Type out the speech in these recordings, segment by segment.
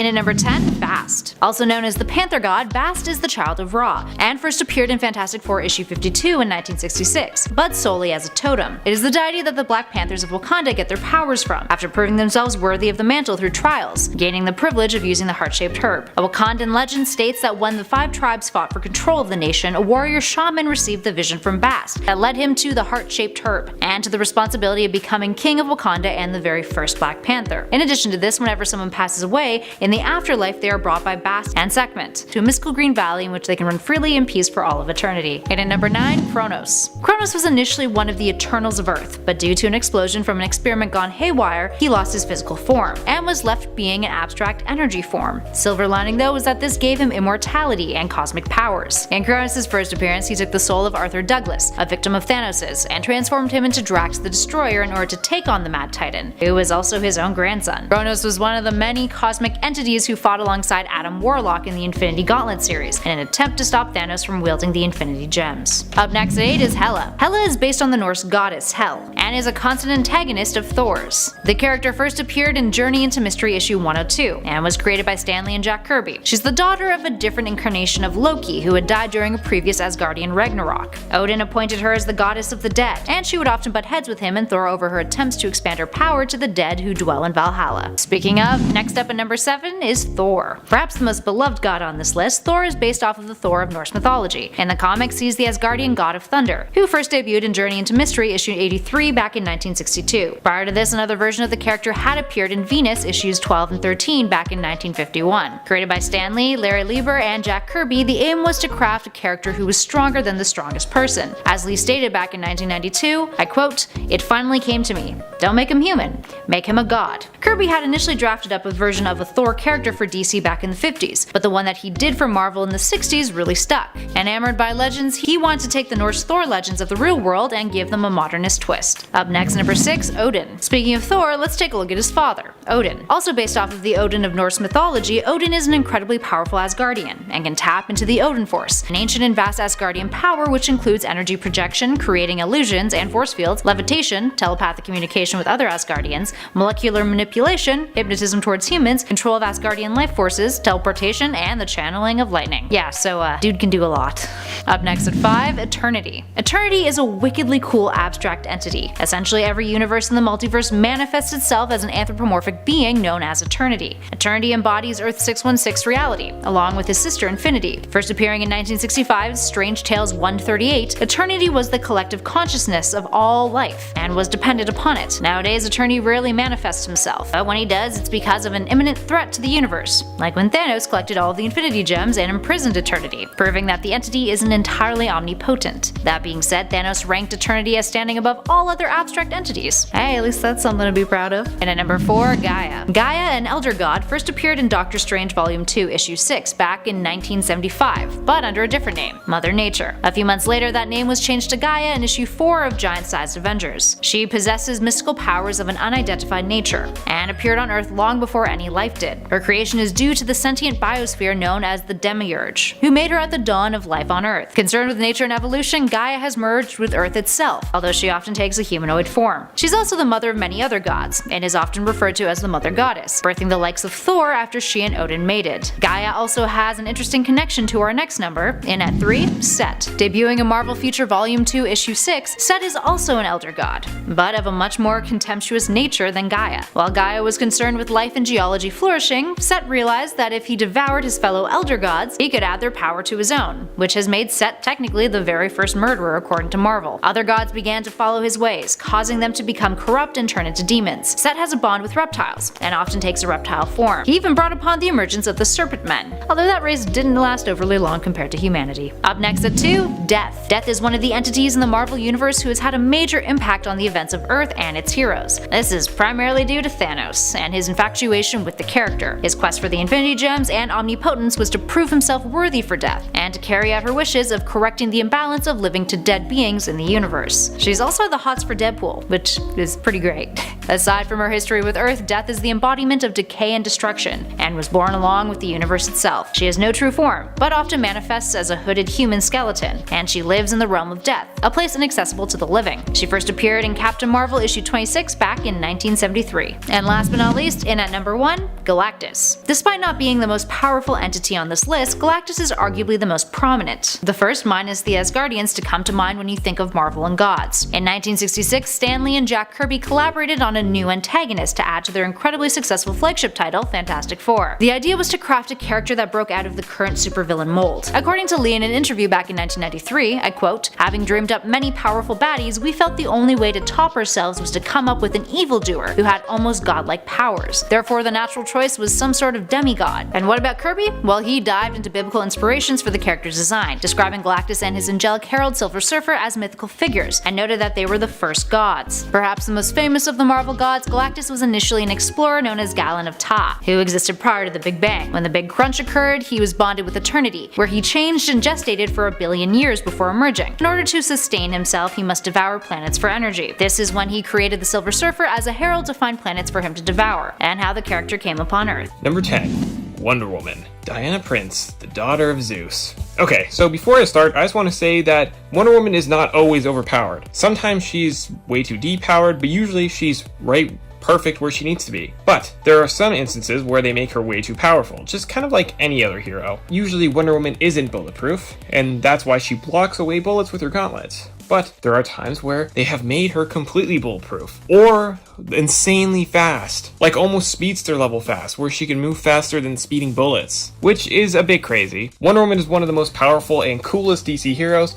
In at number 10, Bast. Also known as the Panther God, Bast is the child of Ra, and first appeared in Fantastic Four issue 52 in 1966, but solely as a totem. It is the deity that the Black Panthers of Wakanda get their powers from, after proving themselves worthy of the mantle through trials, gaining the privilege of using the heart-shaped herb. A Wakandan legend states that when the 5 tribes fought for control of the nation, a warrior shaman received the vision from Bast that led him to the heart-shaped herb, and to the responsibility of becoming king of Wakanda and the very first Black Panther. In addition to this, whenever someone passes away, in the afterlife they are brought by Bast and Sekhmet to a mystical green valley in which they can run freely in peace for all of eternity. And at number 9, KRONOS. KRONOS was initially one of the Eternals of Earth, but due to an explosion from an experiment gone haywire, he lost his physical form, and was left being an abstract energy form. Silver lining though was that this gave him immortality and cosmic powers. In Kronos' first appearance, he took the soul of Arthur Douglas, a victim of Thanos', and transformed him into Drax the Destroyer in order to take on the Mad Titan, who was also his own grandson. KRONOS was one of the many cosmic entities who fought alongside Adam Warlock in the Infinity Gauntlet series, in an attempt to stop Thanos from wielding the Infinity Gems. Up next at 8 is Hela. Hela is based on the Norse goddess Hel, and is a constant antagonist of Thor's. The character first appeared in Journey into Mystery issue 102, and was created by Stan Lee and Jack Kirby. She's the daughter of a different incarnation of Loki who had died during a previous Asgardian Ragnarok. Odin appointed her as the goddess of the dead, and she would often butt heads with him and Thor over her attempts to expand her power to the dead who dwell in Valhalla. Speaking of, next up at number 7 is Thor. Perhaps the most beloved god on this list, Thor is based off of the Thor of Norse mythology. In the comics, he's the Asgardian god of thunder, who first debuted in Journey into Mystery issue 83 back in 1962. Prior to this, another version of the character had appeared in Venus issues 12 and 13 back in 1951. Created by Stan Lee, Larry Lieber, and Jack Kirby, the aim was to craft a character who was stronger than the strongest person. As Lee stated back in 1992, I quote, "It finally came to me. Don't make him human, make him a god." Kirby had initially drafted up a version of a Thor character for DC back in the 50s, but the one that he did for Marvel in the 60s really stuck. Enamored by legends, he wanted to take the Norse Thor legends of the real world and give them a modernist twist. Up next, number 6, Odin. Speaking of Thor, let's take a look at his father, Odin. Also based off of the Odin of Norse mythology, Odin is an incredibly powerful Asgardian, and can tap into the Odin Force, an ancient and vast Asgardian power which includes energy projection, creating illusions and force fields, levitation, telepathic communication with other Asgardians, molecular manipulation, hypnotism towards humans, control of Asgardian life forces, teleportation, and the channeling of lightning. Yeah, so dude can do a lot. Up next at 5, Eternity. Eternity is a wickedly cool abstract entity. Essentially every universe in the multiverse manifests itself as an anthropomorphic being known as Eternity. Eternity embodies Earth 616 reality, along with his sister Infinity. First appearing in 1965's Strange Tales 138, Eternity was the collective consciousness of all life, and was dependent upon it. Nowadays, Eternity rarely manifests himself, but when he does, it's because of an imminent threat to the universe, like when Thanos collected all of the Infinity Gems and imprisoned Eternity, proving that the entity isn't entirely omnipotent. That being said, Thanos ranked Eternity as standing above all other abstract entities. Hey, at least that's something to be proud of. And at number 4, Gaia. Gaia, an elder god, first appeared in Doctor Strange Volume 2, Issue 6 back in 1975, but under a different name, Mother Nature. A few months later, that name was changed to Gaia in Issue 4 of Giant-Sized Avengers. She possesses mystical powers of an unidentified nature, and appeared on Earth long before any life did. Her creation is due to the sentient biosphere known as the Demiurge, who made her at the dawn of life on Earth. Concerned with nature and evolution, Gaia has merged with Earth itself, although she often takes a humanoid form. She's also the mother of many other gods, and is often referred to as the Mother Goddess, birthing the likes of Thor after she and Odin mated. Gaia also has an interesting connection to our next number, in at 3, Set. Debuting in Marvel Future Volume 2, Issue 6, Set is also an elder god, but of a much more contemptuous nature than Gaia. While Gaia was concerned with life and geology flourishing, Set realized that if he devoured his fellow elder gods, he could add their power to his own, which has made Set technically the very first murderer according to Marvel. Other gods began to follow his ways, causing them to become corrupt and turn into demons. Set has a bond with reptiles, and often takes a reptile form. He even brought upon the emergence of the Serpent Men, although that race didn't last overly long compared to humanity. Up next at 2, Death. Death is one of the entities in the Marvel Universe who has had a major impact on the events of Earth and its heroes. This is primarily due to Thanos, and his infatuation with the character. His quest for the Infinity Gems and omnipotence was to prove himself worthy for Death, and to carry out her wishes of correcting the imbalance of living to dead beings in the universe. She's also the hots for Deadpool, which is pretty great. Aside from her history with Earth, Death is the embodiment of decay and destruction, and was born along with the universe itself. She has no true form, but often manifests as a hooded human skeleton, and she lives in the realm of death, a place inaccessible to the living. She first appeared in Captain Marvel issue 26 back in 1973. And last but not least, in at number 1, Galactus. Galactus. Despite not being the most powerful entity on this list, Galactus is arguably the most prominent. The first minus the Asgardians to come to mind when you think of Marvel and gods. In 1966, Stan Lee and Jack Kirby collaborated on a new antagonist to add to their incredibly successful flagship title, Fantastic Four. The idea was to craft a character that broke out of the current supervillain mold. According to Lee in an interview back in 1993, I quote, "Having dreamed up many powerful baddies, we felt the only way to top ourselves was to come up with an evildoer who had almost godlike powers. Therefore, the natural choice was some sort of demigod." And what about Kirby? Well, he dived into biblical inspirations for the character's design, describing Galactus and his angelic herald Silver Surfer as mythical figures, and noted that they were the first gods. Perhaps the most famous of the Marvel gods, Galactus was initially an explorer known as Galan of Ta, who existed prior to the Big Bang. When the Big Crunch occurred, he was bonded with Eternity, where he changed and gestated for 1 billion years before emerging. In order to sustain himself, he must devour planets for energy. This is when he created the Silver Surfer as a herald to find planets for him to devour, and how the character came upon Earth. Number 10. Wonder Woman. Diana Prince, the daughter of Zeus. Okay, so before I start, I just want to say that Wonder Woman is not always overpowered. Sometimes she's way too depowered, but usually she's right perfect where she needs to be. But there are some instances where they make her way too powerful, just kind of like any other hero. Usually Wonder Woman isn't bulletproof, and that's why she blocks away bullets with her gauntlets. But there are times where they have made her completely bulletproof, or insanely fast, like almost speedster level fast, where she can move faster than speeding bullets, which is a bit crazy. Wonder Woman is one of the most powerful and coolest DC heroes,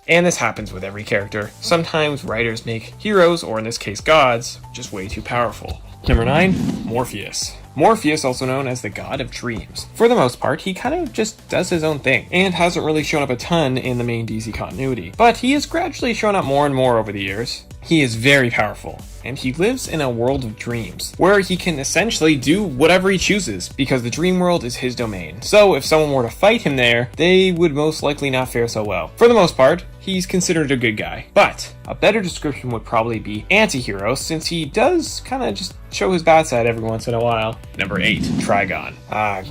and this happens with every character, sometimes writers make heroes, or in this case gods, just way too powerful. Number 9. Morpheus. Morpheus, also known as the God of Dreams. For the most part, he kind of just does his own thing, and hasn't really shown up a ton in the main DC continuity, but he has gradually shown up more and more over the years. He is very powerful, and he lives in a world of dreams, where he can essentially do whatever he chooses, because the dream world is his domain. So if someone were to fight him there, they would most likely not fare so well. For the most part, he's considered a good guy, but a better description would probably be anti-hero, since he does kind of just show his bad side every once in a while. Number 8. Trigon.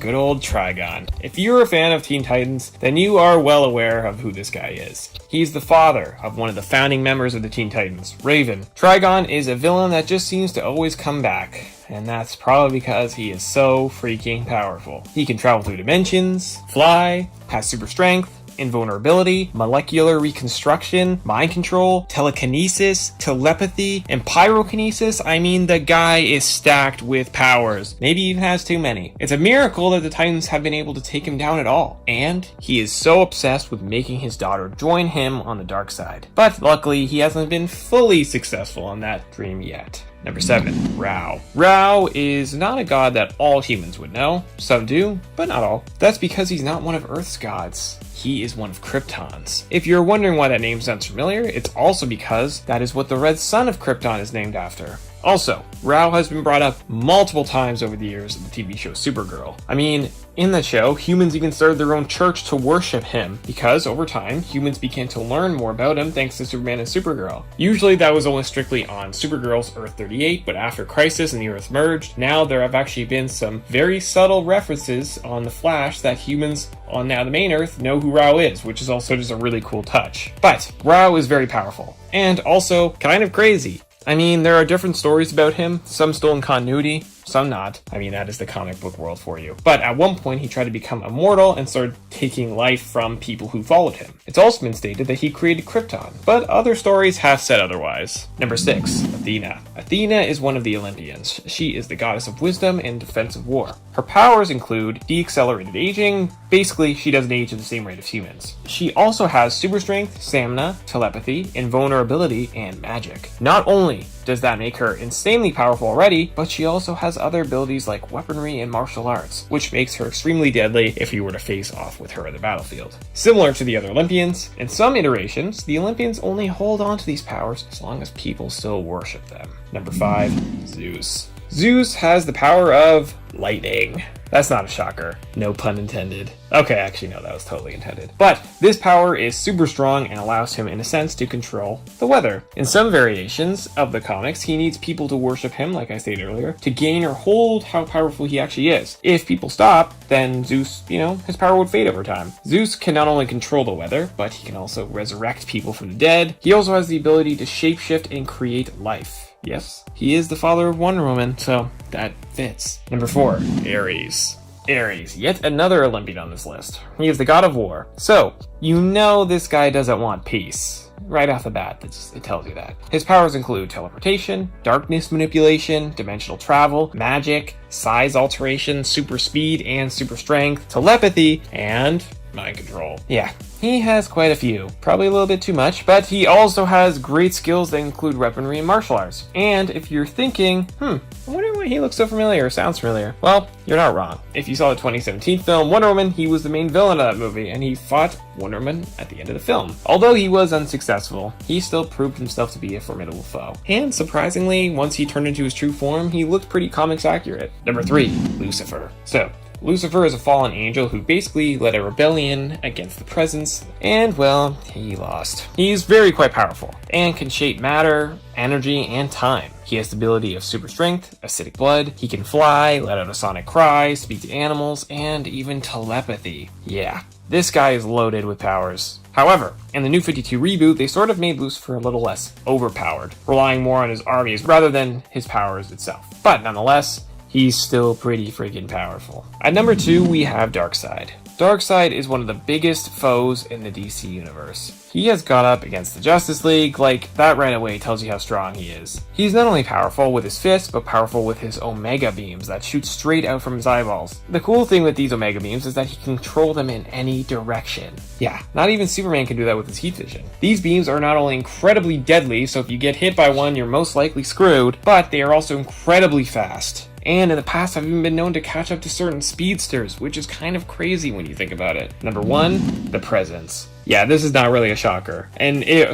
Good old Trigon. If you're a fan of Teen Titans, then you are well aware of who this guy is. He's the father of one of the founding members of the Teen Titans, Raven. Trigon is a villain that just seems to always come back, and that's probably because he is so freaking powerful. He can travel through dimensions, fly, has super strength, invulnerability, molecular reconstruction, mind control, telekinesis, telepathy, and pyrokinesis. I mean, the guy is stacked with powers. Maybe even has too many. It's a miracle that the Titans have been able to take him down at all. And he is so obsessed with making his daughter join him on the dark side. But luckily, he hasn't been fully successful on that dream yet. Number 7. Ra. Ra is not a god that all humans would know. Some do, but not all. That's because he's not one of Earth's gods. He is one of Krypton's. If you're wondering why that name sounds familiar, it's also because that is what the red sun of Krypton is named after. Also, Ra has been brought up multiple times over the years in the TV show Supergirl. I mean, in the show, humans even started their own church to worship him, because over time, humans began to learn more about him thanks to Superman and Supergirl. Usually that was only strictly on Supergirl's Earth 38, but after Crisis and the Earth merged, now there have actually been some very subtle references on the Flash that humans on now the main Earth know who Ra is, which is also just a really cool touch. But Ra is very powerful, and also kind of crazy. I mean, there are different stories about him, some still in continuity, some not. I mean, that is the comic book world for you. But at one point, he tried to become immortal and started taking life from people who followed him. It's also been stated that he created Krypton, but other stories have said otherwise. Number 6. Athena. Athena is one of the Olympians. She is the goddess of wisdom and defensive war. Her powers include deaccelerated aging. Basically, she doesn't age at the same rate as humans. She also has super strength, stamina, telepathy, invulnerability, and magic. Not only does that make her insanely powerful already, but she also has other abilities like weaponry and martial arts, which makes her extremely deadly if you were to face off with her in the battlefield. Similar to the other Olympians, in some iterations, the Olympians only hold on to these powers as long as people still worship them. Number 5. Zeus. Zeus has the power of lightning. That's not a shocker. No pun intended. Okay, actually no, that was totally intended. But this power is super strong and allows him, in a sense, to control the weather. In some variations of the comics, he needs people to worship him, like I stated earlier, to gain or hold how powerful he actually is. If people stop, then Zeus, his power would fade over time. Zeus can not only control the weather, but he can also resurrect people from the dead. He also has the ability to shapeshift and create life. Yes, he is the father of Wonder Woman, so that fits. Number 4, Ares. Ares, yet another Olympian on this list. He is the god of war. So, you know this guy doesn't want peace. Right off the bat, it tells you that. His powers include teleportation, darkness manipulation, dimensional travel, magic, size alteration, super speed and super strength, telepathy, and mind control. Yeah, he has quite a few. Probably a little bit too much, but he also has great skills that include weaponry and martial arts. And if you're thinking, I wonder why he looks so familiar or sounds familiar, well, you're not wrong. If you saw the 2017 film Wonder Woman, he was the main villain of that movie, and he fought Wonder Woman at the end of the film. Although he was unsuccessful, he still proved himself to be a formidable foe. And surprisingly, once he turned into his true form, he looked pretty comics accurate. Number 3, Lucifer. So, Lucifer is a fallen angel who basically led a rebellion against the presence, and well, he lost. He's quite powerful, and can shape matter, energy, and time. He has the ability of super strength, acidic blood, he can fly, let out a sonic cry, speak to animals, and even telepathy. Yeah, this guy is loaded with powers. However, in the New 52 reboot, they sort of made Lucifer a little less overpowered, relying more on his armies rather than his powers itself. But nonetheless, he's still pretty freaking powerful. At number 2, we have Darkseid. Darkseid is one of the biggest foes in the DC universe. He has gone up against the Justice League, like that right away tells you how strong he is. He's not only powerful with his fists, but powerful with his Omega beams that shoot straight out from his eyeballs. The cool thing with these Omega beams is that he can control them in any direction. Yeah, not even Superman can do that with his heat vision. These beams are not only incredibly deadly, so if you get hit by one, you're most likely screwed, but they are also incredibly fast. And in the past, have even been known to catch up to certain speedsters, which is kind of crazy when you think about it. Number 1, the Presence. Yeah, this is not really a shocker.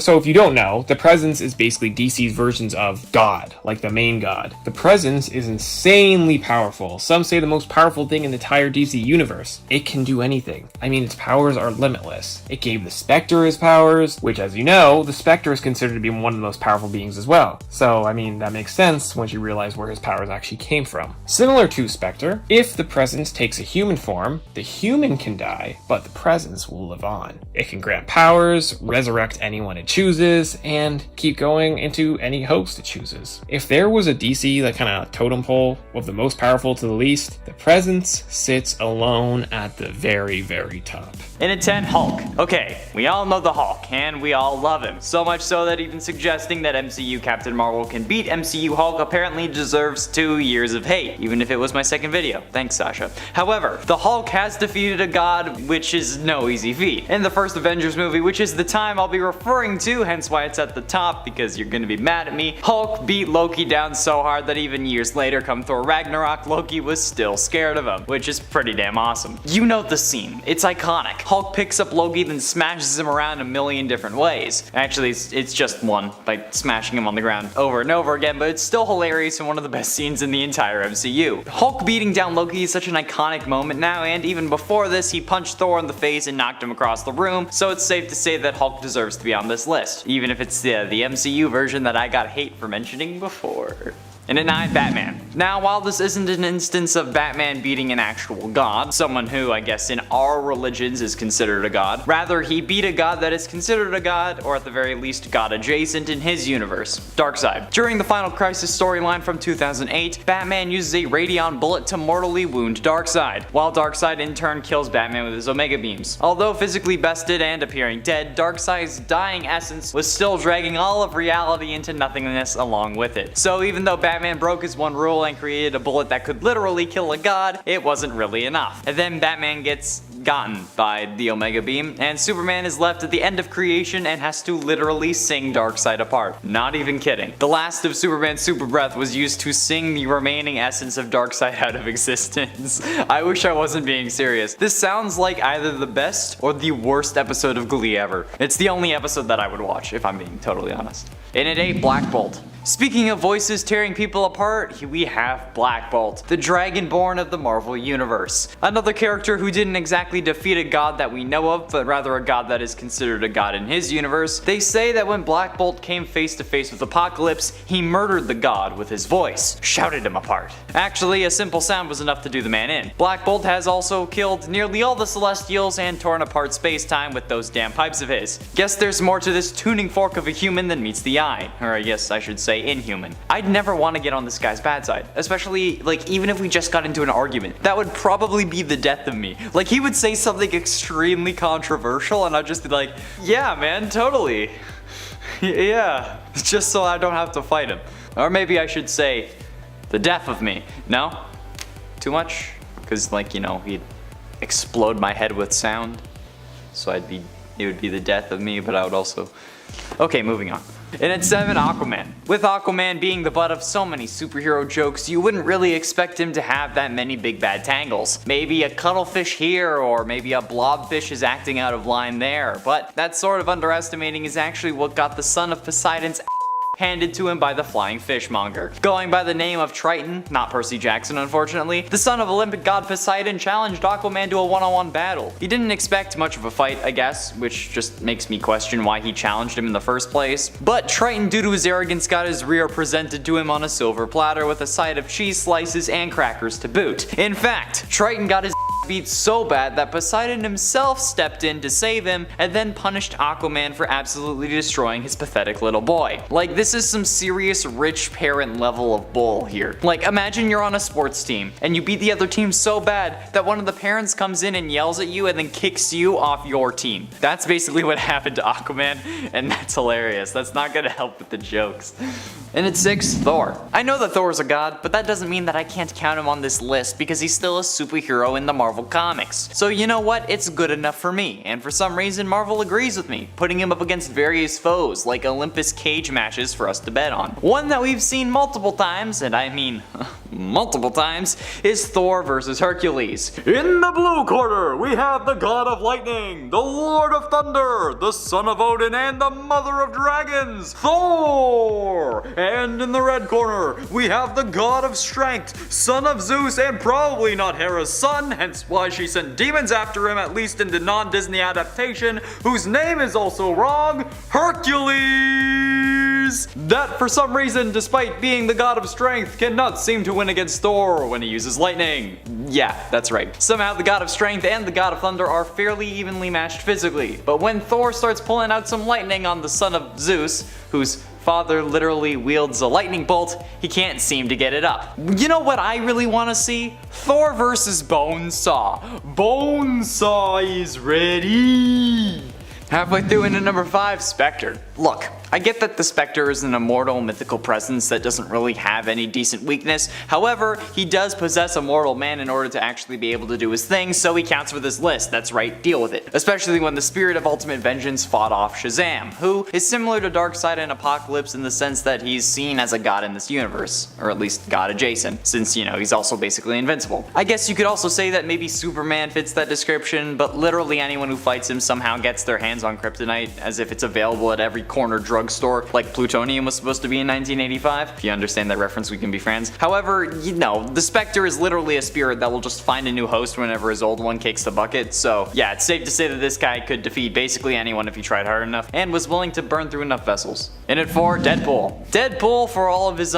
So if you don't know, the Presence is basically DC's versions of God, like the main god. The Presence is insanely powerful. Some say the most powerful thing in the entire DC universe. It can do anything. I mean, its powers are limitless. It gave the Spectre his powers, which, as you know, the Spectre is considered to be one of the most powerful beings as well. So, I mean, that makes sense once you realize where his powers actually came from. Similar to Spectre, if the Presence takes a human form, the human can die, but the Presence will live on. It can grant powers, resurrect anyone it chooses, and keep going into any host it chooses. If there was a DC, like kind of totem pole of the most powerful to the least, the Presence sits alone at the very, very top. In at 10, Hulk. Okay, we all know the Hulk, and we all love him. So much so that even suggesting that MCU Captain Marvel can beat MCU Hulk apparently deserves 2 years of hate, even if it was my second video. Thanks, Sasha. However, the Hulk has defeated a god, which is no easy feat. In the first Avengers movie, which is the time I'll be referring to, hence why it's at the top, because you're gonna be mad at me, Hulk beat Loki down so hard that even years later, come Thor Ragnarok, Loki was still scared of him, which is pretty damn awesome. You know the scene. It's iconic. Hulk picks up Loki, then smashes him around a million different ways. Actually, it's just one, by smashing him on the ground over and over again, but it's still hilarious and one of the best scenes in the entire MCU. Hulk beating down Loki is such an iconic moment now, and even before this, he punched Thor in the face and knocked him across the room, so it's safe to say that Hulk deserves to be on this list, even if it's the MCU version that I got hate for mentioning before. And at 9, Batman. Now, while this isn't an instance of Batman beating an actual god, someone who, I guess, in our religions is considered a god, rather he beat a god that is considered a god, or at the very least god adjacent in his universe, Darkseid. During the Final Crisis storyline from 2008, Batman uses a Radion bullet to mortally wound Darkseid, while Darkseid in turn kills Batman with his Omega beams. Although physically bested and appearing dead, Darkseid's dying essence was still dragging all of reality into nothingness along with it. So even though Batman broke his one rule and created a bullet that could literally kill a god, it wasn't really enough. And then Batman gets gotten by the Omega beam, and Superman is left at the end of creation and has to literally sing Darkseid apart. Not even kidding. The last of Superman's super breath was used to sing the remaining essence of Darkseid out of existence. I wish I wasn't being serious. This sounds like either the best or the worst episode of Glee ever. It's the only episode that I would watch, if I'm being totally honest. And at 8, Black Bolt. Speaking of voices tearing people apart, we have Black Bolt, the Dragonborn of the Marvel Universe. Another character who didn't exactly defeat a god that we know of, but rather a god that is considered a god in his universe. They say that when Black Bolt came face to face with Apocalypse, he murdered the god with his voice, shouted him apart. Actually, a simple sound was enough to do the man in. Black Bolt has also killed nearly all the Celestials and torn apart space-time with those damn pipes of his. Guess there's more to this tuning fork of a human than meets the eye, or I guess I should say say inhuman. I'd never want to get on this guy's bad side, especially like even if we just got into an argument. That would probably be the death of me. Like he would say something extremely controversial and I'd just be like, yeah man, totally. Yeah, just so I don't have to fight him. Or maybe I should say the death of me. No? Too much? Because like, you know, he'd explode my head with sound. So it would be the death of me, but I would also... Okay, moving on. And at 7, Aquaman. With Aquaman being the butt of so many superhero jokes, you wouldn't really expect him to have that many big bad tangles. Maybe a cuttlefish here, or maybe a blobfish is acting out of line there, but that sort of underestimating is actually what got the son of Poseidon's handed to him by the flying fishmonger. Going by the name of Triton, not Percy Jackson unfortunately, the son of Olympic god Poseidon challenged Aquaman to a one-on-one battle. He didn't expect much of a fight, I guess, which just makes me question why he challenged him in the first place. But Triton, due to his arrogance, got his rear presented to him on a silver platter with a side of cheese slices and crackers to boot. In fact, Triton got his beat so bad that Poseidon himself stepped in to save him and then punished Aquaman for absolutely destroying his pathetic little boy. Like, this is some serious rich parent level of bull here. Like, imagine you're on a sports team and you beat the other team so bad that one of the parents comes in and yells at you and then kicks you off your team. That's basically what happened to Aquaman, and that's hilarious. That's not gonna help with the jokes. And at 6, Thor. I know that Thor is a god, but that doesn't mean that I can't count him on this list because he's still a superhero in the Marvel comics. So you know what? It's good enough for me, and for some reason Marvel agrees with me, putting him up against various foes like Olympus cage matches for us to bet on. One that we've seen multiple times, and I mean multiple times, is Thor versus Hercules. In the blue corner, we have the god of lightning, the lord of thunder, the son of Odin, and the mother of dragons, Thor! And in the red corner, we have the god of strength, son of Zeus, and probably not Hera's son, hence why she sent demons after him, at least in the non-Disney adaptation, whose name is also wrong, Hercules! That, for some reason, despite being the god of strength, cannot seem to win against Thor when he uses lightning. Yeah, that's right. Somehow the god of strength and the god of thunder are fairly evenly matched physically, but when Thor starts pulling out some lightning on the son of Zeus, whose father literally wields a lightning bolt, he can't seem to get it up. You know what I really want to see? Thor versus Bonesaw. Bonesaw is ready! Halfway through into number 5, Spectre. Look, I get that the Spectre is an immortal mythical presence that doesn't really have any decent weakness. However, he does possess a mortal man in order to actually be able to do his thing, so he counts for this list. That's right, deal with it. Especially when the spirit of ultimate vengeance fought off Shazam, who is similar to Darkseid and Apocalypse in the sense that he's seen as a god in this universe, or at least god adjacent, since, you know, he's also basically invincible. I guess you could also say that maybe Superman fits that description, but literally anyone who fights him somehow gets their hands on kryptonite, as if it's available at every corner drugstore like plutonium was supposed to be in 1985. If you understand that reference, we can be friends. However, you know, the Spectre is literally a spirit that will just find a new host whenever his old one kicks the bucket, so yeah, it's safe to say that this guy could defeat basically anyone if he tried hard enough and was willing to burn through enough vessels. And at 4, Deadpool. Deadpool, for all of his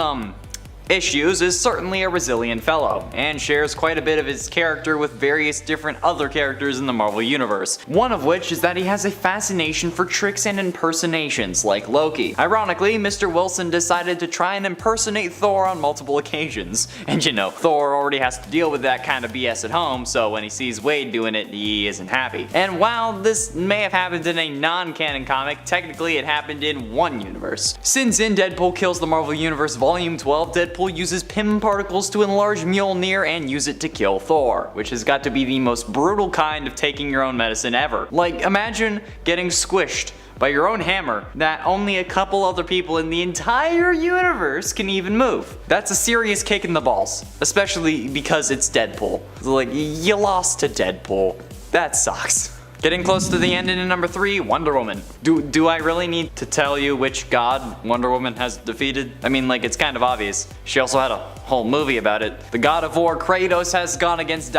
issues, is certainly a resilient fellow, and shares quite a bit of his character with various different other characters in the Marvel Universe. One of which is that he has a fascination for tricks and impersonations, like Loki. Ironically, Mr. Wilson decided to try and impersonate Thor on multiple occasions. And you know, Thor already has to deal with that kind of BS at home, so when he sees Wade doing it, he isn't happy. And while this may have happened in a non-canon comic, technically it happened in one universe. Since in Deadpool Kills the Marvel Universe Volume 12, Deadpool uses Pym particles to enlarge Mjolnir and use it to kill Thor, which has got to be the most brutal kind of taking your own medicine ever. Like, imagine getting squished by your own hammer that only a couple other people in the entire universe can even move. That's a serious kick in the balls, especially because it's Deadpool. Like, you lost to Deadpool. That sucks. Getting close to the end in number 3, Wonder Woman. Do I really need to tell you which god Wonder Woman has defeated? I mean, like, it's kind of obvious. She also had a whole movie about it. The god of war, Kratos, has gone against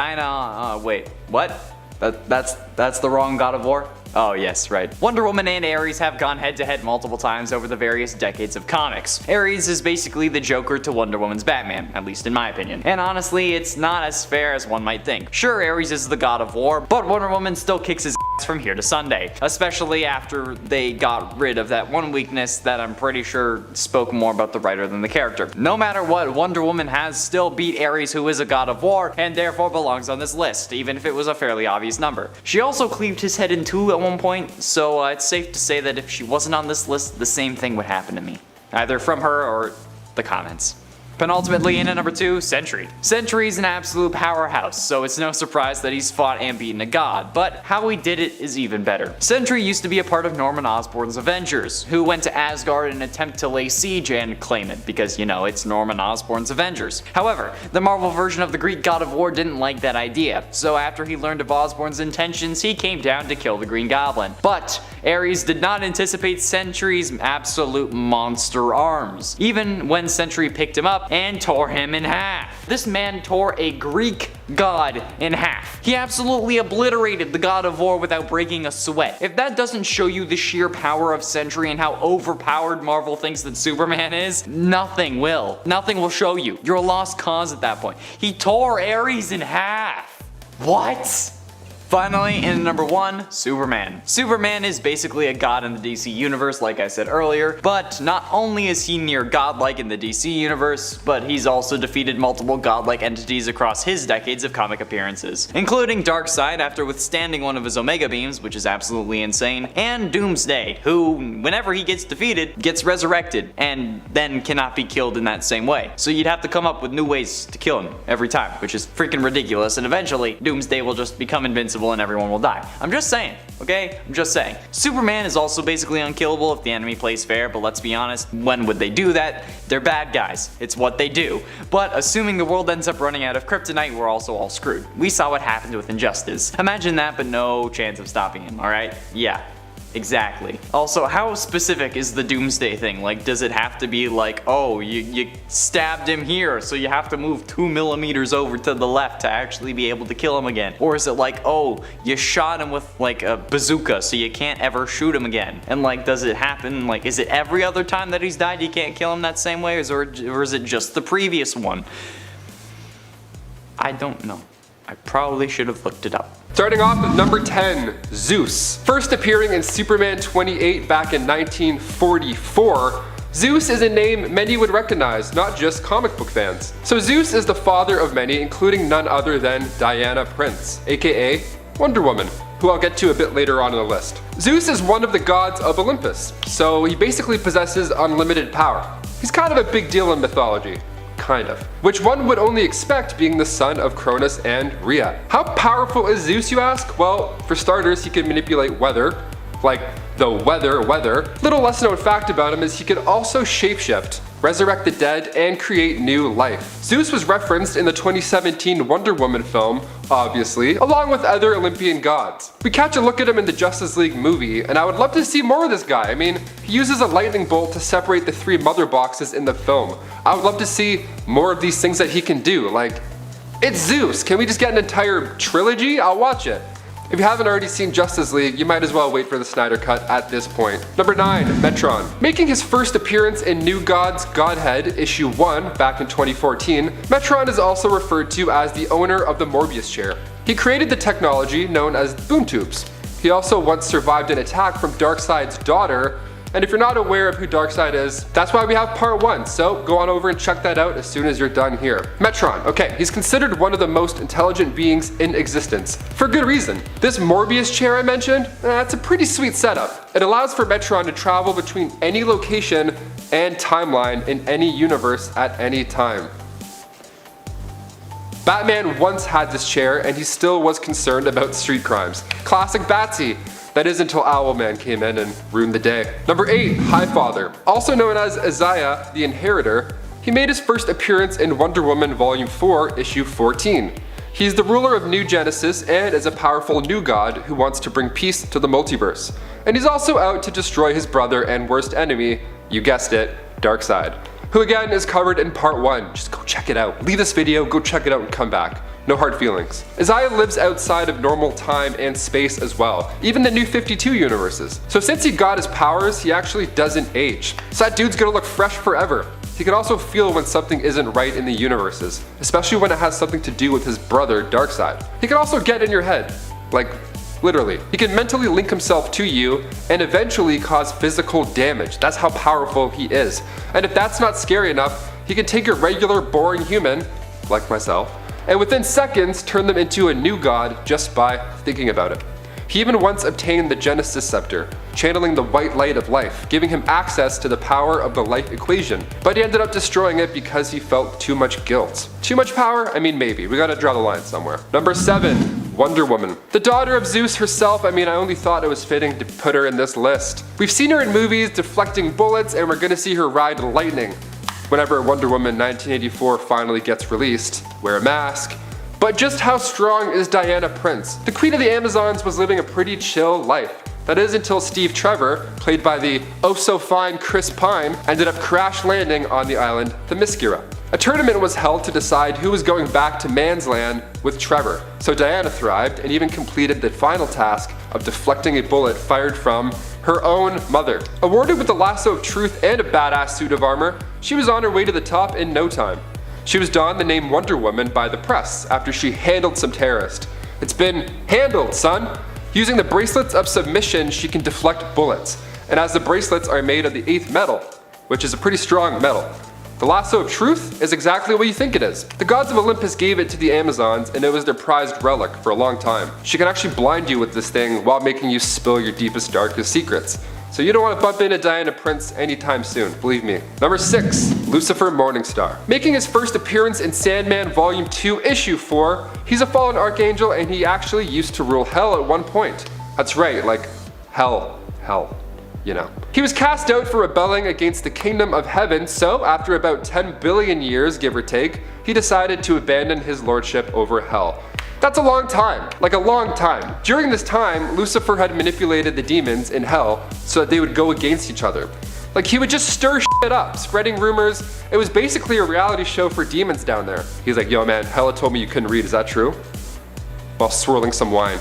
wait, what? That's the wrong god of war? Oh yes, right. Wonder Woman and Ares have gone head to head multiple times over the various decades of comics. Ares is basically the Joker to Wonder Woman's Batman, at least in my opinion. And honestly, it's not as fair as one might think. Sure, Ares is the god of war, but Wonder Woman still kicks his from here to Sunday, especially after they got rid of that one weakness that I'm pretty sure spoke more about the writer than the character. No matter what, Wonder Woman has still beat Ares, who is a god of war, and therefore belongs on this list, even if it was a fairly obvious number. She also cleaved his head in two at one point, so it's safe to say that if she wasn't on this list, the same thing would happen to me. Either from her or the comments. Penultimately, in at number 2, Sentry. Sentry's an absolute powerhouse, so it's no surprise that he's fought and beaten a god, but how he did it is even better. Sentry used to be a part of Norman Osborn's Avengers, who went to Asgard in an attempt to lay siege and claim it, because, you know, it's Norman Osborn's Avengers. However, the Marvel version of the Greek god of war didn't like that idea, so after he learned of Osborn's intentions, he came down to kill the Green Goblin. But Ares did not anticipate Sentry's absolute monster arms, even when Sentry picked him up and tore him in half. This man tore a Greek god in half. He absolutely obliterated the god of war without breaking a sweat. If that doesn't show you the sheer power of Sentry and how overpowered Marvel thinks that Superman is, nothing will. Nothing will show you. You're a lost cause at that point. He tore Ares in half. What? Finally, in at number 1, Superman. Superman is basically a god in the DC universe, like I said earlier, but not only is he near godlike in the DC universe, but he's also defeated multiple godlike entities across his decades of comic appearances, including Darkseid after withstanding one of his Omega beams, which is absolutely insane, and Doomsday, who, whenever he gets defeated, gets resurrected, and then cannot be killed in that same way. So you'd have to come up with new ways to kill him every time, which is freaking ridiculous, and eventually Doomsday will just become invincible and everyone will die. I'm just saying, okay? I'm just saying. Superman is also basically unkillable if the enemy plays fair, but let's be honest, when would they do that? They're bad guys. It's what they do. But assuming the world ends up running out of kryptonite, we're also all screwed. We saw what happened with Injustice. Imagine that, but no chance of stopping him, alright? Yeah. Exactly. Also, how specific is the Doomsday thing? Like, does it have to be like, oh, you stabbed him here, so you have to move 2 millimeters over to the left to actually be able to kill him again? Or is it like, oh, you shot him with like a bazooka, so you can't ever shoot him again? And like, does it happen, like, is it every other time that he's died you can't kill him that same way, or is it just the previous one? I don't know. I probably should have looked it up. Starting off at number 10, Zeus. First appearing in Superman 28 back in 1944, Zeus is a name many would recognize, not just comic book fans. So Zeus is the father of many, including none other than Diana Prince, aka Wonder Woman, who I'll get to a bit later on in the list. Zeus is one of the gods of Olympus, so he basically possesses unlimited power. He's kind of a big deal in mythology. Kind of. Which one would only expect being the son of Kronos and Rhea. How powerful is Zeus, you ask? Well, for starters, he can manipulate weather, like the weather. Little less known fact about him is he could also shapeshift, resurrect the dead, and create new life. Zeus was referenced in the 2017 Wonder Woman film, obviously, along with other Olympian gods. We catch a look at him in the Justice League movie, and I would love to see more of this guy. I mean, he uses a lightning bolt to separate the 3 mother boxes in the film. I would love to see more of these things that he can do. Like, it's Zeus. Can we just get an entire trilogy? I'll watch it. If you haven't already seen Justice League, you might as well wait for the Snyder Cut at this point. Number 9, Metron. Making his first appearance in New Gods Godhead issue 1 back in 2014, Metron is also referred to as the owner of the Morpheus chair. He created the technology known as boom tubes. He also once survived an attack from Darkseid's daughter, and if you're not aware of who Darkseid is, that's why we have part 1, so go on over and check that out as soon as you're done here. Metron, okay, he's considered one of the most intelligent beings in existence, for good reason. This Morpheus chair I mentioned, it's a pretty sweet setup. It allows for Metron to travel between any location and timeline in any universe at any time. Batman once had this chair and he still was concerned about street crimes. Classic Batsy. That is until Owlman came in and ruined the day. Number 8, Highfather. Also known as Isaiah the Inheritor, he made his first appearance in Wonder Woman Volume 4, Issue 14. He's the ruler of New Genesis and is a powerful new god who wants to bring peace to the multiverse. And he's also out to destroy his brother and worst enemy, you guessed it, Darkseid, who again is covered in part 1. Just go check it out. Leave this video, go check it out and come back. No hard feelings. Isaiah lives outside of normal time and space as well, even the New 52 universes. So since he got his powers, he actually doesn't age. So that dude's gonna look fresh forever. He can also feel when something isn't right in the universes, especially when it has something to do with his brother Darkseid. He can also get in your head, like Literally. He can mentally link himself to you and eventually cause physical damage. That's how powerful he is. And if that's not scary enough, he can take a regular boring human, like myself, and within seconds turn them into a new god just by thinking about it. He even once obtained the Genesis Scepter, channeling the white light of life, giving him access to the power of the life equation. But he ended up destroying it because he felt too much guilt. Too much power? I mean, maybe. We gotta draw the line somewhere. Number 7. Wonder Woman. The daughter of Zeus herself. I mean, I only thought it was fitting to put her in this list. We've seen her in movies deflecting bullets, and we're gonna see her ride lightning whenever Wonder Woman 1984 finally gets released. Wear a mask. But just how strong is Diana Prince? The Queen of the Amazons was living a pretty chill life. That is until Steve Trevor, played by the oh-so-fine Chris Pine, ended up crash landing on the island Themyscira. A tournament was held to decide who was going back to man's land with Trevor. So Diana thrived and even completed the final task of deflecting a bullet fired from her own mother. Awarded with the lasso of truth and a badass suit of armor, she was on her way to the top in no time. She was donned the name Wonder Woman by the press after she handled some terrorist. It's been handled, son! Using the bracelets of submission, she can deflect bullets. And as the bracelets are made of the 8th metal, which is a pretty strong metal, the lasso of truth is exactly what you think it is. The gods of Olympus gave it to the Amazons, and it was their prized relic for a long time. She can actually blind you with this thing while making you spill your deepest, darkest secrets. So you don't want to bump into Diana Prince anytime soon, believe me. Number 6. Lucifer Morningstar. Making his first appearance in Sandman Volume 2 Issue 4, he's a fallen archangel and he actually used to rule hell at one point. That's right, like hell, you know. He was cast out for rebelling against the kingdom of heaven, so after about 10 billion years, give or take, he decided to abandon his lordship over hell. That's a long time, like a long time. During this time, Lucifer had manipulated the demons in hell so that they would go against each other. Like he would just stir shit up, spreading rumors. It was basically a reality show for demons down there. He's like, yo man, Hella told me you couldn't read, is that true? While swirling some wine.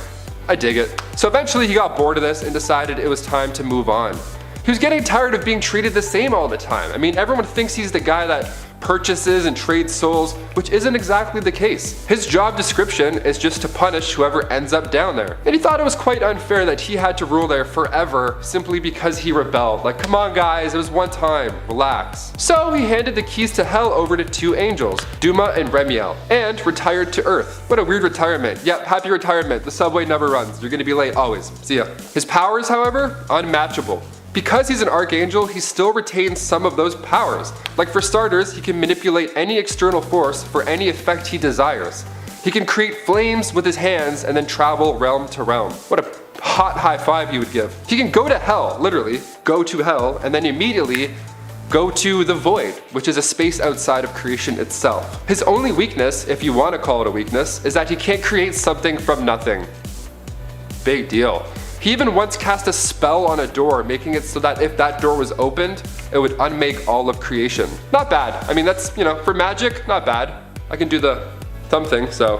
I dig it. So eventually he got bored of this and decided it was time to move on. He was getting tired of being treated the same all the time. I mean, everyone thinks he's the guy that purchases and trades souls, which isn't exactly the case. His job description is just to punish whoever ends up down there. And he thought it was quite unfair that he had to rule there forever simply because he rebelled. Like, come on guys, it was one time, relax. So he handed the keys to hell over to 2 angels, Duma and Remiel, and retired to Earth. What a weird retirement. Yep, happy retirement. The subway never runs. You're gonna be late always. See ya. His powers, however, unmatchable. Because he's an archangel, he still retains some of those powers. Like for starters, he can manipulate any external force for any effect he desires. He can create flames with his hands and then travel realm to realm. What a hot high five you would give. He can go to hell, literally, go to hell, and then immediately go to the void, which is a space outside of creation itself. His only weakness, if you want to call it a weakness, is that he can't create something from nothing. Big deal. He even once cast a spell on a door, making it so that if that door was opened, it would unmake all of creation. Not bad. I mean, that's, you know, for magic, not bad. I can do the thumb thing, so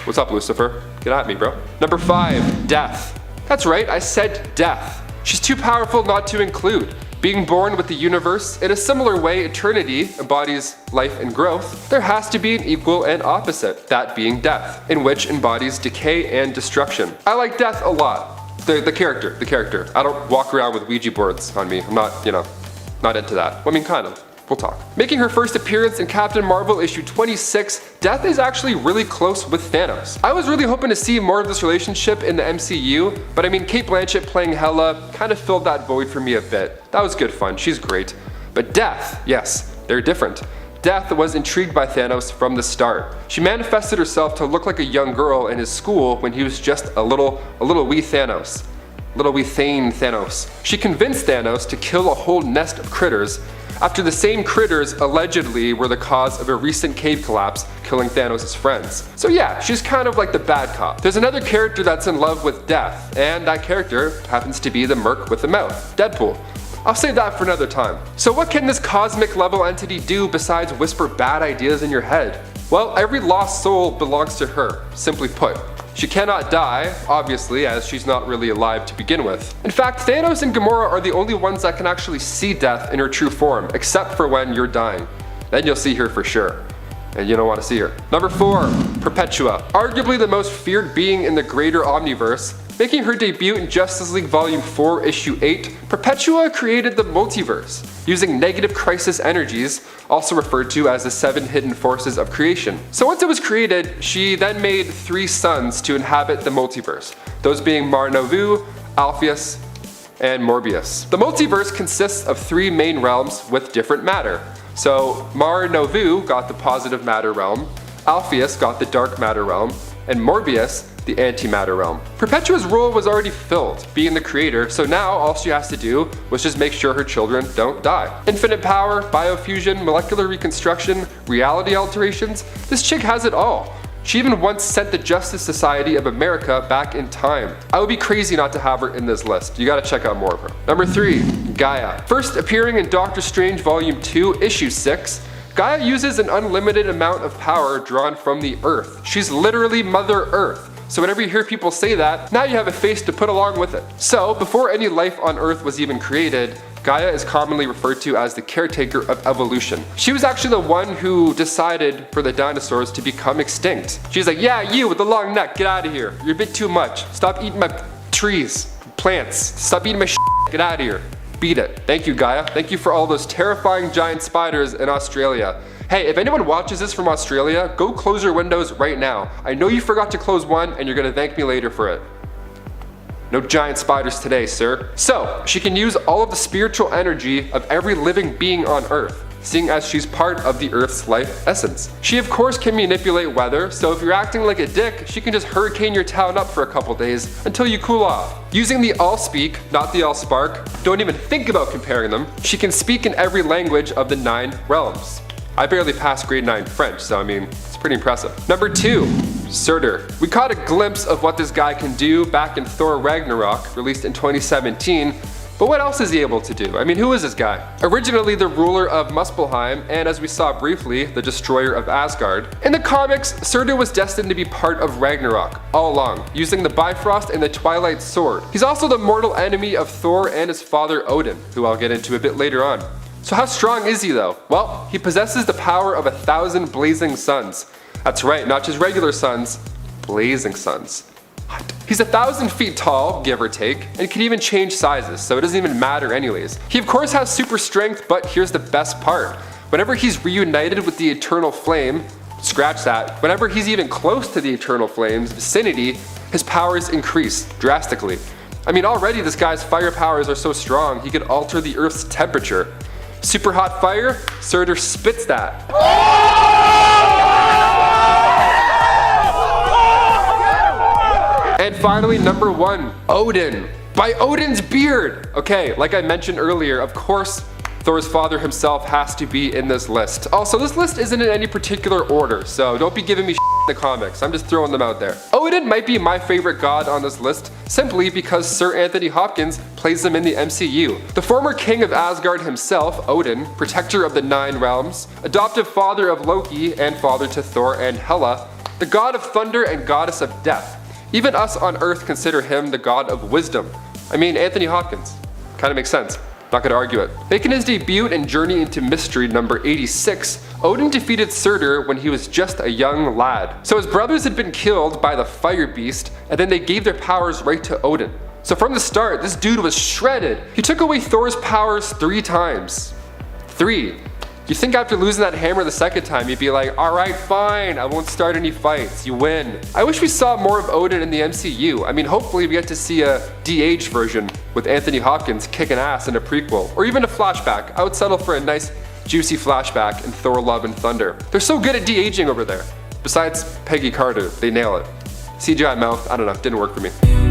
what's up, Lucifer? Get at me, bro. Number 5, death. That's right, I said death. She's too powerful not to include. Being born with the universe, in a similar way eternity embodies life and growth, there has to be an equal and opposite, that being death, in which embodies decay and destruction. I like death a lot. The character. I don't walk around with Ouija boards on me. I'm not, you know, not into that. Well, I mean, kind of. We'll talk. Making her first appearance in Captain Marvel issue 26, Death is actually really close with Thanos. I was really hoping to see more of this relationship in the MCU, but I mean, Cate Blanchett playing Hela kind of filled that void for me a bit. That was good fun, she's great. But Death, yes, they're different. Death was intrigued by Thanos from the start. She manifested herself to look like a young girl in his school when he was just a little wee Thanos. Little wee Thane Thanos. She convinced Thanos to kill a whole nest of critters after the same critters allegedly were the cause of a recent cave collapse, killing Thanos' friends. So yeah, she's kind of like the bad cop. There's another character that's in love with Death, and that character happens to be the merc with the mouth, Deadpool. I'll save that for another time. So what can this cosmic level entity do besides whisper bad ideas in your head? Well, every lost soul belongs to her, simply put. She cannot die, obviously, as she's not really alive to begin with. In fact, Thanos and Gamora are the only ones that can actually see Death in her true form, except for when you're dying. Then you'll see her for sure. and you don't want to see her. Number 4, Perpetua. Arguably the most feared being in the greater Omniverse, making her debut in Justice League Volume 4, Issue 8, Perpetua created the multiverse, using negative crisis energies, also referred to as the 7 hidden forces of creation. So once it was created, she then made 3 sons to inhabit the multiverse, those being Mar-Novu, Alpheus, and Morpheus. The multiverse consists of 3 main realms with different matter. So Mar-Novu got the positive matter realm, Alpheus got the dark matter realm, and Morpheus the antimatter realm. Perpetua's role was already filled, being the creator, so now all she has to do was just make sure her children don't die. Infinite power, biofusion, molecular reconstruction, reality alterations, this chick has it all. She even once sent the Justice Society of America back in time. I would be crazy not to have her in this list. You gotta check out more of her. Number 3, Gaia. First appearing in Doctor Strange Volume 2, Issue 6, Gaia uses an unlimited amount of power drawn from the Earth. She's literally Mother Earth. So whenever you hear people say that, now you have a face to put along with it. So before any life on Earth was even created, Gaia is commonly referred to as the caretaker of evolution. She was actually the one who decided for the dinosaurs to become extinct. She's like, yeah, you with the long neck, get out of here. You're a bit too much. Stop eating my trees, plants. Stop eating my shit. Get out of here. Beat it. Thank you, Gaia. Thank you for all those terrifying giant spiders in Australia. Hey, if anyone watches this from Australia, go close your windows right now. I know you forgot to close one and you're gonna thank me later for it. No giant spiders today, sir. So, she can use all of the spiritual energy of every living being on Earth, seeing as she's part of the Earth's life essence. She of course can manipulate weather, so if you're acting like a dick, she can just hurricane your town up for a couple days until you cool off. Using the Allspeak, not the Allspark, don't even think about comparing them, she can speak in every language of the 9 realms. I barely passed grade 9 French, so I mean, it's pretty impressive. Number 2, SURTUR. We caught a glimpse of what this guy can do back in Thor Ragnarok, released in 2017, but what else is he able to do? I mean, who is this guy? Originally the ruler of Muspelheim, and as we saw briefly, the destroyer of Asgard. In the comics, SURTUR was destined to be part of Ragnarok, all along, using the Bifrost and the Twilight Sword. He's also the mortal enemy of Thor and his father Odin, who I'll get into a bit later on. So how strong is he though? Well, he possesses the power of 1,000 blazing suns. That's right, not just regular suns, blazing suns. What? He's 1,000 feet tall, give or take, and can even change sizes, so it doesn't even matter anyways. He of course has super strength, but here's the best part. Whenever he's reunited with the Eternal Flame, scratch that, whenever he's even close to the Eternal Flame's vicinity, his powers increase drastically. I mean, already this guy's fire powers are so strong, he could alter the Earth's temperature. Super hot fire, SURTUR spits that. And finally, number 1, Odin. By Odin's beard! Okay, like I mentioned earlier, of course, Thor's father himself has to be in this list. Also, this list isn't in any particular order, so don't be giving me in the comics, I'm just throwing them out there. Odin might be my favorite god on this list, simply because Sir Anthony Hopkins plays him in the MCU. The former king of Asgard himself, Odin, protector of the 9 realms, adoptive father of Loki and father to Thor and Hela, the god of thunder and goddess of death. Even us on Earth consider him the god of wisdom. I mean, Anthony Hopkins. Kinda makes sense. Not gonna argue it. Making his debut in Journey into Mystery number 86, Odin defeated Surtur when he was just a young lad. So his brothers had been killed by the fire beast, and then they gave their powers right to Odin. So from the start, this dude was shredded. He took away Thor's powers 3 times. 3. You think after losing that hammer the second time, you'd be like, alright, fine, I won't start any fights, you win. I wish we saw more of Odin in the MCU. I mean, hopefully we get to see a de-aged version with Anthony Hopkins kicking ass in a prequel, or even a flashback. I would settle for a nice, juicy flashback in Thor Love and Thunder. They're so good at de-aging over there. Besides Peggy Carter, they nail it. CGI mouth, I don't know, didn't work for me.